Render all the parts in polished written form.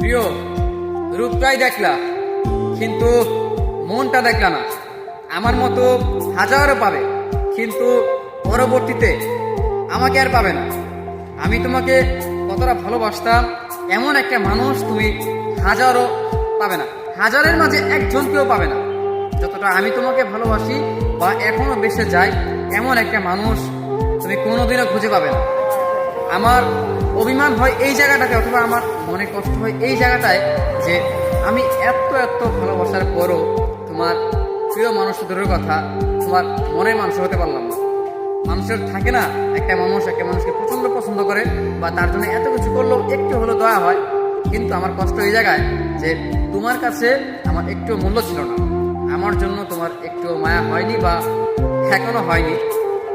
প্রিয়, রূপটাই দেখলা কিন্তু মনটা দেখলা না। আমার মতো হাজারো পাবে, কিন্তু পরবর্তীতে আমাকে আর পাবে না। আমি তোমাকে কতটা ভালোবাসতাম এমন একটা মানুষ তুমি হাজারো পাবে না, হাজারের মাঝে একজনকেও পাবে না। যতটা আমি তোমাকে ভালোবাসি বা এখনো বেঁচে যাই এমন একটা মানুষ তুমি কোনোদিনও খুঁজে পাবে না। আমার অভিমান হয় এই জায়গাটাতে, অথবা আমার মনে কষ্ট হয় এই জায়গাটায় যে আমি এত এত ভালোবাসার পরও তোমার প্রিয় মানুষের দূরের কথা তোমার মনের মানুষ হতে পারলাম না। মানুষের থাকে না, একটা মানুষ একটা মানুষকে প্রচণ্ড পছন্দ করে বা তার জন্য এত কিছু করলেও একটু হলো দয়া হয়, কিন্তু আমার কষ্ট এই জায়গায় যে তোমার কাছে আমার একটু মূল্য ছিল না। আমার জন্য তোমার একটু মায়া হয়নি বা এখনো হয়নি,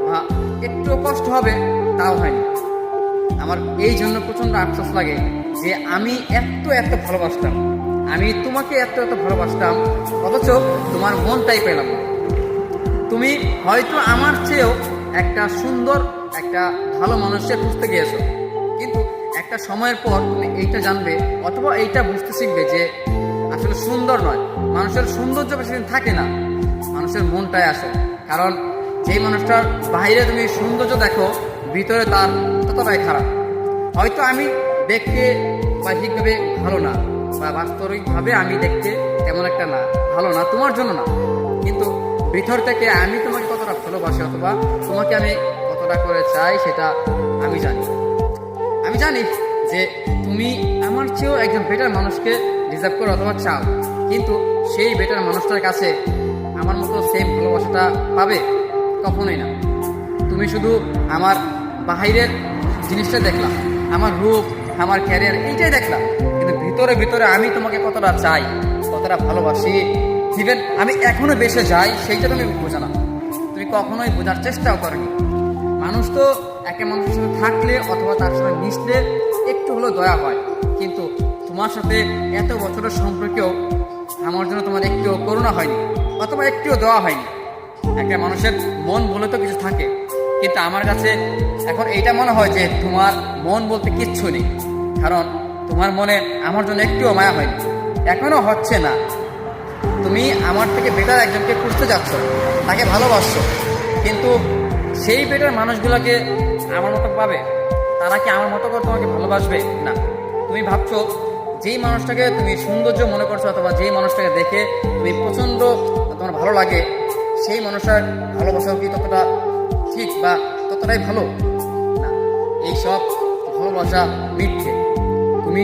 বা একটু কষ্ট হবে তাও হয়নি। আমার এই জন্য প্রচণ্ড আফসোস লাগে যে আমি এত এত ভালোবাসতাম, আমি তোমাকে এত এত ভালোবাসতাম, অথচ তোমার মনটাই পেলাম না। তুমি হয়তো আমার চেয়েও একটা সুন্দর একটা ভালো মানুষের খুঁজতে গিয়েছো, কিন্তু একটা সময়ের পর তুমি এইটা জানবে অথবা এইটা বুঝতে শিখবে যে আসলে সুন্দর নয়, মানুষের সৌন্দর্য বেশিদিন থাকে না, মানুষের মনটাই আসে। কারণ যেই মানুষটার বাইরে তুমি সৌন্দর্য দেখো, ভিতরে তার ততটাই খারাপ। হয়তো আমি দেখতে বাহ্যিকভাবে ভালো না বা বাস্তবিকভাবে আমি দেখতে তেমন একটা না ভালো না, তোমার জন্য না, কিন্তু ভিতর থেকে আমি তোমাকে কতটা ভালোবাসি অথবা তোমাকে আমি কতটা করে চাই সেটা আমি জানি। আমি জানি যে তুমি আমার চেয়েও একজন বেটার মানুষকে ডিজার্ভ করো অথবা চাও, কিন্তু সেই বেটার মানুষটার কাছে আমার মতো সেম ভালোবাসাটা পাবে কখনোই না। তুমি শুধু আমার বাহিরের জিনিসটা দেখলাম, আমার রূপ আমার ক্যারিয়ার এইটাই দেখলাম, কিন্তু ভিতরে ভিতরে আমি তোমাকে কতটা চাই কতটা ভালোবাসি, ইভেন আমি এখনো বেঁচে যাই সেইটা তুমি বোঝো না, তুমি কখনোই বোঝার চেষ্টাও করনি। মানুষ তো একটা মানুষের সাথে থাকলে অথবা তার সাথে মিশলে একটু হলেও দয়া হয়, কিন্তু তোমার সাথে এত বছরের সম্পর্কেও আমার জন্য তোমার একটু করুণা হয়নি অথবা একটুও দেওয়া হয়নি। একটা মানুষের মন বলে তো কিছু থাকে, কিন্তু আমার কাছে এখন এইটা মনে হয় যে তোমার মন বলতে কিচ্ছু নেই, কারণ তোমার মনে আমার জন্য একটুও মায়া হয়নি, এখনো হচ্ছে না। তুমি আমার থেকে বেটার একজনকে খুঁজতে যাচ্ছ, তাকে ভালোবাসছো, কিন্তু সেই বেটার মানুষগুলোকে আমার মতো পাবে? তারা কি আমার মতো করে তোমাকে ভালোবাসবে? না। তুমি ভাবছো যেই মানুষটাকে তুমি সৌন্দর্য মনে করছো অথবা যেই মানুষটাকে দেখে তুমি প্রচণ্ড তোমার ভালো লাগে, সেই মানুষটার ভালোবাসাও কি ততটা ঠিক বা ততটাই ভালো? না, এইসব ভালোবাসা মিথ্যে। তুমি